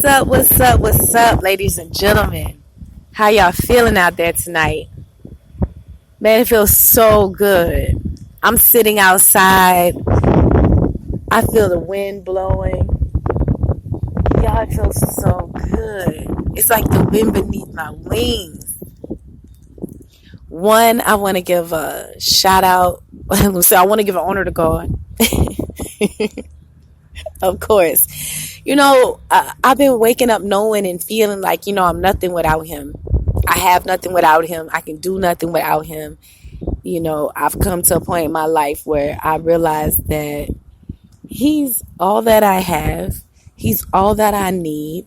What's up, ladies and gentlemen? How y'all feeling out there tonight? Man, it feels so good. I'm sitting outside. I feel the wind blowing. Y'all, it feels so good. It's like the wind beneath my wings. One, I want to give a shout out. So I want to give an honor to God. Of course. I've been waking up knowing and feeling like, I'm nothing without him. I have nothing without him. I can do nothing without him. I've come to a point in my life where I realize that he's all that I have. He's all that I need.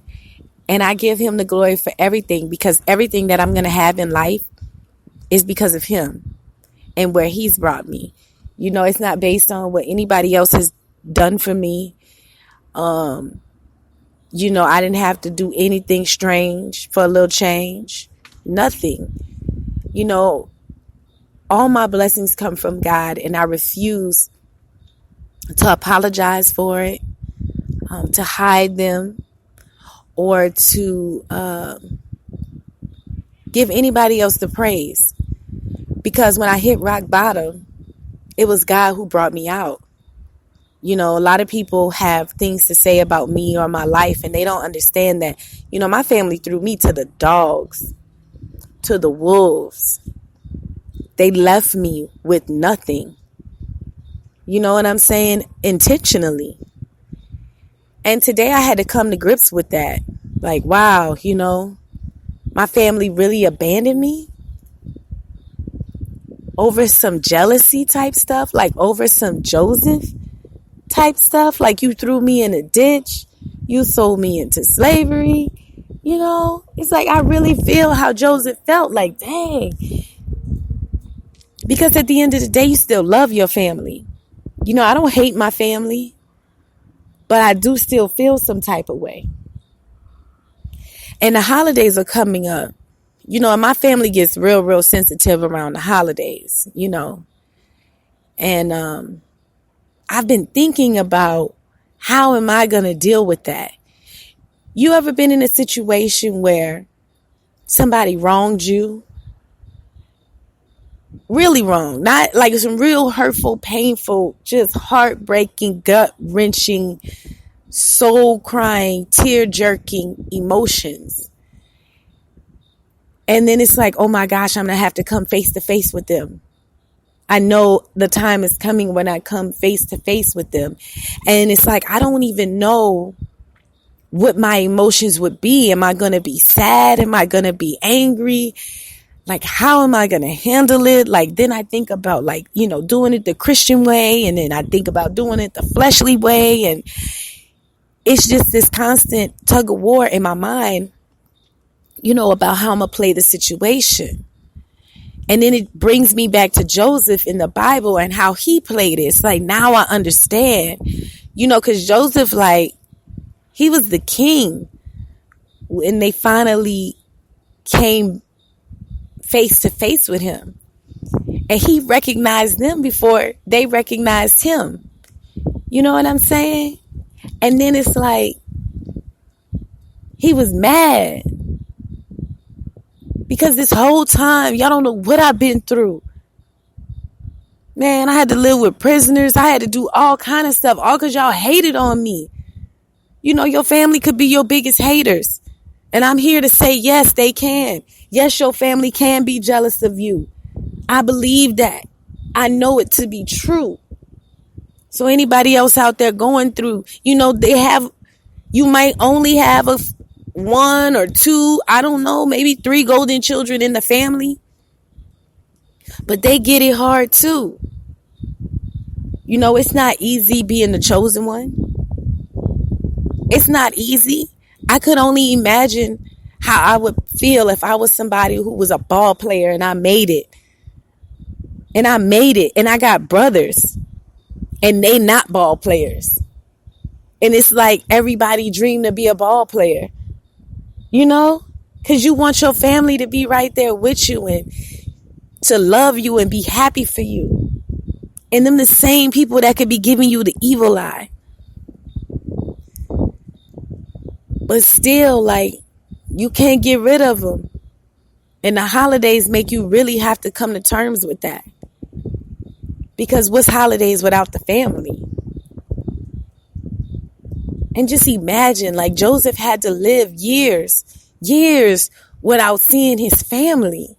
And I give him the glory for everything, because everything that I'm going to have in life is because of him and where he's brought me. It's not based on what anybody else has done for me. I didn't have to do anything strange for a little change. Nothing. All my blessings come from God, and I refuse to apologize for it, to hide them, or to give anybody else the praise. Because when I hit rock bottom, it was God who brought me out. A lot of people have things to say about me or my life, and they don't understand that, my family threw me to the dogs, to the wolves. They left me with nothing. You know what I'm saying? Intentionally. And today I had to come to grips with that. Like, wow, my family really abandoned me over some jealousy type stuff, like over some Joseph type stuff. Like, you threw me in a ditch, you sold me into slavery. It's like I really feel how Joseph felt. Like, dang. Because at the end of the day, you still love your family. I don't hate my family, but I do still feel some type of way. And the holidays are coming up. And my family gets real sensitive around the holidays, And I've been thinking about, how am I going to deal with that? You ever been in a situation where somebody wronged you? Really wrong. Not like some real hurtful, painful, just heartbreaking, gut-wrenching, soul-crying, tear-jerking emotions. And then it's like, oh my gosh, I'm going to have to come face to face with them. I know the time is coming when I come face to face with them. And it's like, I don't even know what my emotions would be. Am I going to be sad? Am I going to be angry? Like, how am I going to handle it? Like, then I think about doing it the Christian way. And then I think about doing it the fleshly way. And it's just this constant tug of war in my mind, about how I'm going to play the situation. And then it brings me back to Joseph in the Bible and how he played it. It's like, now I understand, because Joseph, he was the king. And they finally came face to face with him. And he recognized them before they recognized him. You know what I'm saying? And then it's like, he was mad. Because this whole time, y'all don't know what I've been through. Man, I had to live with prisoners. I had to do all kind of stuff. All because y'all hated on me. Your family could be your biggest haters. And I'm here to say, yes, they can. Yes, your family can be jealous of you. I believe that. I know it to be true. So anybody else out there going through, you might only have one or two, I don't know, maybe 3 golden children in the family. But they get it hard too. It's not easy being the chosen one. It's not easy. I could only imagine how I would feel if I was somebody who was a ball player and I made it. And I got brothers and they not ball players. And it's like everybody dreamed to be a ball player. Because you want your family to be right there with you and to love you and be happy for you. And them the same people that could be giving you the evil eye. But still, like, you can't get rid of them. And the holidays make you really have to come to terms with that. Because what's holidays without the family? And just imagine, like, Joseph had to live years without seeing his family.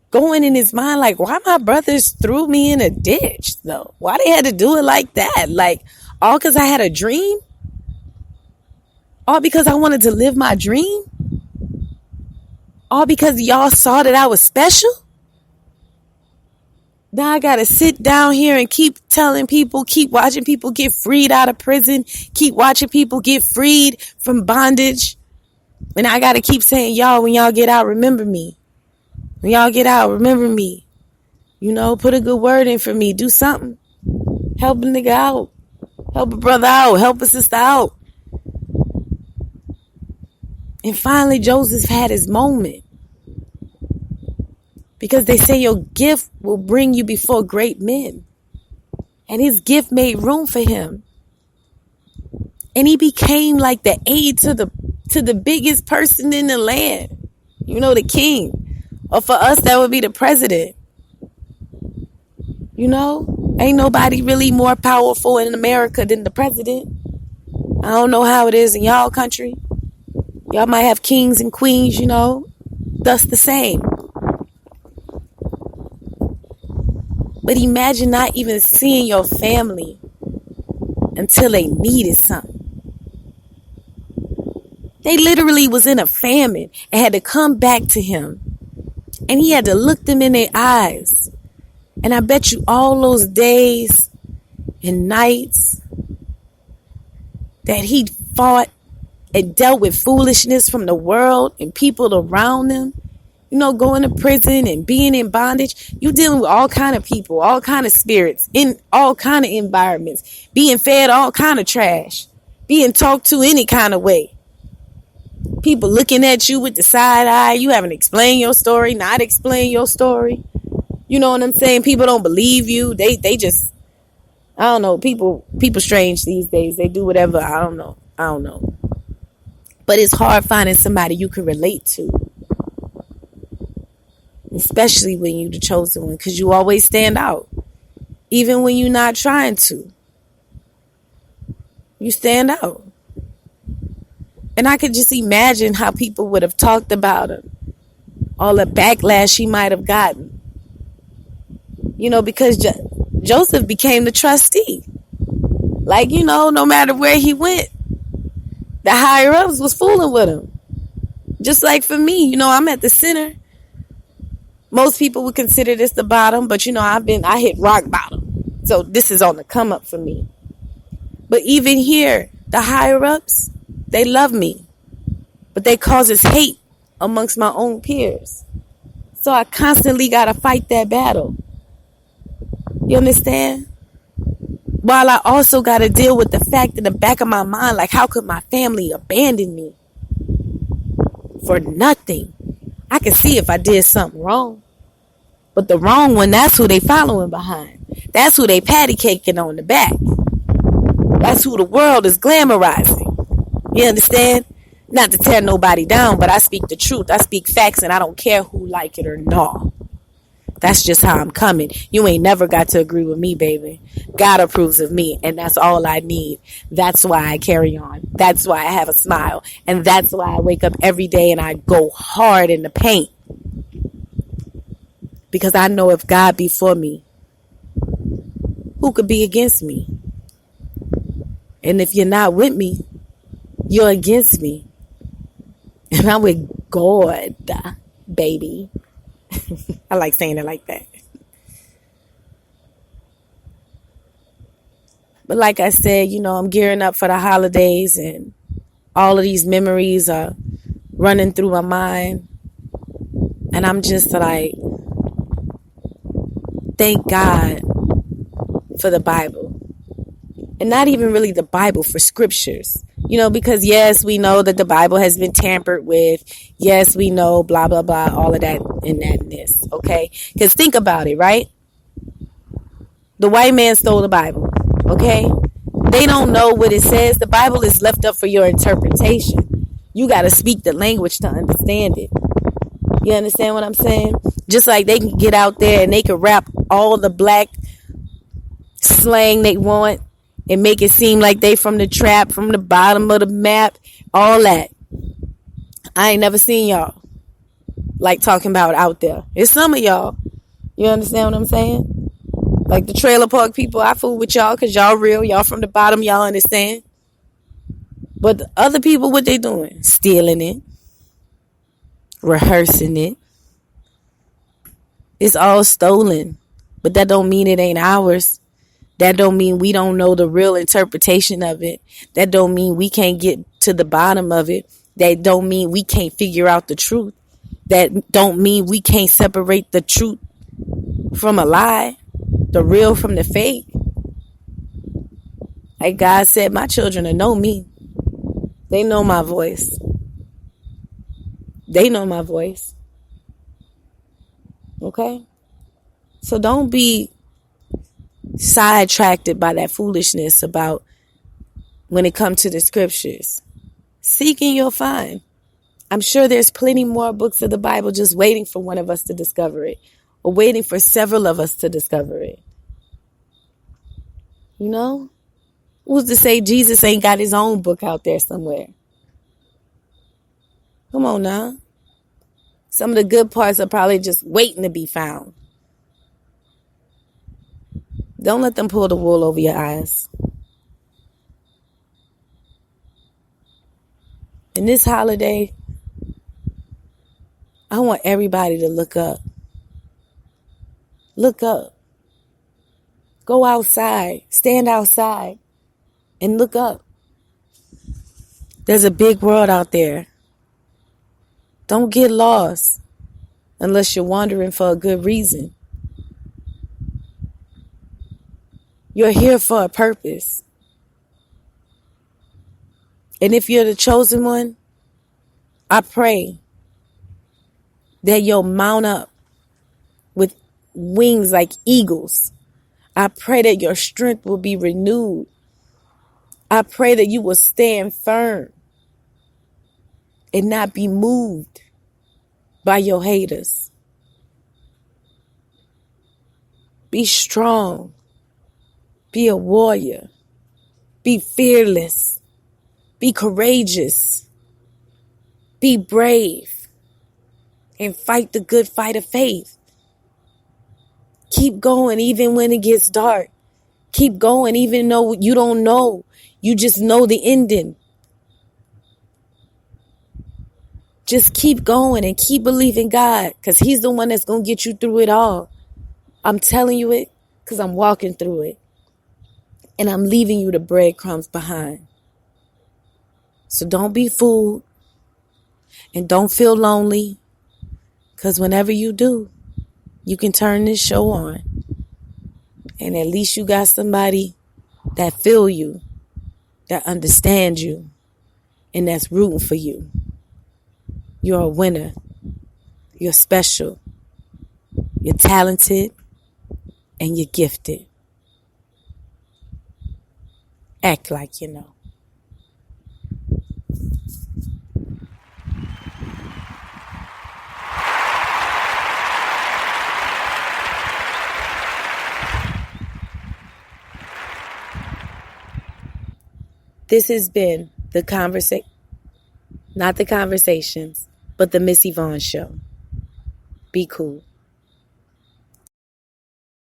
Going in his mind, like, why my brothers threw me in a ditch, though? Why they had to do it like that? Like, all because I had a dream? All because I wanted to live my dream? All because y'all saw that I was special? Now I got to sit down here and keep telling people, keep watching people get freed out of prison, keep watching people get freed from bondage. And I got to keep saying, y'all, when y'all get out, remember me. When y'all get out, remember me. You know, put a good word in for me. Do something. Help a nigga out. Help a brother out. Help a sister out. And finally, Joseph had his moment. Because they say your gift will bring you before great men. And his gift made room for him. And he became like the aide to the biggest person in the land. You know, the king. Or for us, that would be the president. You know, ain't nobody really more powerful in America than the president. I don't know how it is in y'all country. Y'all might have kings and queens, you know. That's the same. But imagine not even seeing your family until they needed something. They literally was in a famine and had to come back to him. And he had to look them in their eyes. And I bet you all those days and nights that he fought and dealt with foolishness from the world and people around him. You know, going to prison and being in bondage. You dealing with all kind of people, all kind of spirits, in all kind of environments. Being fed all kind of trash. Being talked to any kind of way. People looking at you with the side eye. You haven't explained your story, not explain your story. You know what I'm saying? People don't believe you. They just, I don't know. People strange these days. They do whatever. I don't know. But it's hard finding somebody you can relate to. Especially when you're the chosen one. Because you always stand out. Even when you're not trying to. You stand out. And I could just imagine how people would have talked about him. All the backlash he might have gotten. You know, because Joseph became the trustee. Like, you know, no matter where he went, the higher ups was fooling with him. Just like for me, you know, I'm at the center. Most people would consider this the bottom, but you know, I hit rock bottom. So this is on the come up for me. But even here, the higher ups, they love me. But they causes hate amongst my own peers. So I constantly got to fight that battle. You understand? While I also got to deal with the fact in the back of my mind, like, how could my family abandon me? For nothing. I can see if I did something wrong. But the wrong one, that's who they following behind. That's who they patty caking on the back. That's who the world is glamorizing. You understand? Not to tear nobody down, but I speak the truth. I speak facts, and I don't care who like it or not. That's just how I'm coming. You ain't never got to agree with me, baby. God approves of me, and that's all I need. That's why I carry on. That's why I have a smile. And that's why I wake up every day and I go hard in the paint. Because I know if God be for me, who could be against me? And if you're not with me, you're against me. And I'm with God, baby. I like saying it like that. But like I said, you know, I'm gearing up for the holidays and all of these memories are running through my mind. And I'm just like, thank God for the Bible. And not even really the Bible, for scriptures. You know, because yes, we know that the Bible has been tampered with. Yes, we know blah, blah, blah, all of that and that and this. Okay? Because think about it, right? The white man stole the Bible. Okay? They don't know what it says. The Bible is left up for your interpretation. You got to speak the language to understand it. You understand what I'm saying? Just like they can get out there and they can rap all the black slang they want and make it seem like they from the trap, from the bottom of the map, all that. I ain't never seen y'all like talking about out there. It's some of y'all. You understand what I'm saying? Like the trailer park people, I fool with y'all because y'all real. Y'all from the bottom, y'all understand. But the other people, what they doing? Stealing it. Rehearsing it. It's all stolen. But that don't mean it ain't ours. That don't mean we don't know the real interpretation of it. That don't mean we can't get to the bottom of it. That don't mean we can't figure out the truth. That don't mean we can't separate the truth from a lie. The real from the fake. Like God said, my children will know me. They know my voice. They know my voice. Okay? So don't be sidetracked by that foolishness about when it comes to the scriptures. Seek and you'll find. I'm sure there's plenty more books of the Bible just waiting for one of us to discover it, or waiting for several of us to discover it. You know? Who's to say Jesus ain't got his own book out there somewhere? Come on now. Some of the good parts are probably just waiting to be found. Don't let them pull the wool over your eyes. In this holiday, I want everybody to look up. Look up. Go outside. Stand outside and look up. There's a big world out there. Don't get lost unless you're wandering for a good reason. You're here for a purpose. And if you're the chosen one, I pray that you'll mount up with wings like eagles. I pray that your strength will be renewed. I pray that you will stand firm and not be moved by your haters. Be strong. Be a warrior. Be fearless. Be courageous. Be brave. And fight the good fight of faith. Keep going even when it gets dark. Keep going even though you don't know. You just know the ending. Just keep going and keep believing God, because he's the one that's going to get you through it all. I'm telling you it because I'm walking through it. And I'm leaving you the breadcrumbs behind. So don't be fooled. And don't feel lonely. Because whenever you do, you can turn this show on. And at least you got somebody that feel you, that understands you, and that's rooting for you. You're a winner. You're special. You're talented. And you're gifted. Act like you know. This has been the not the conversations, but the Ms Yvonne Show. Be cool.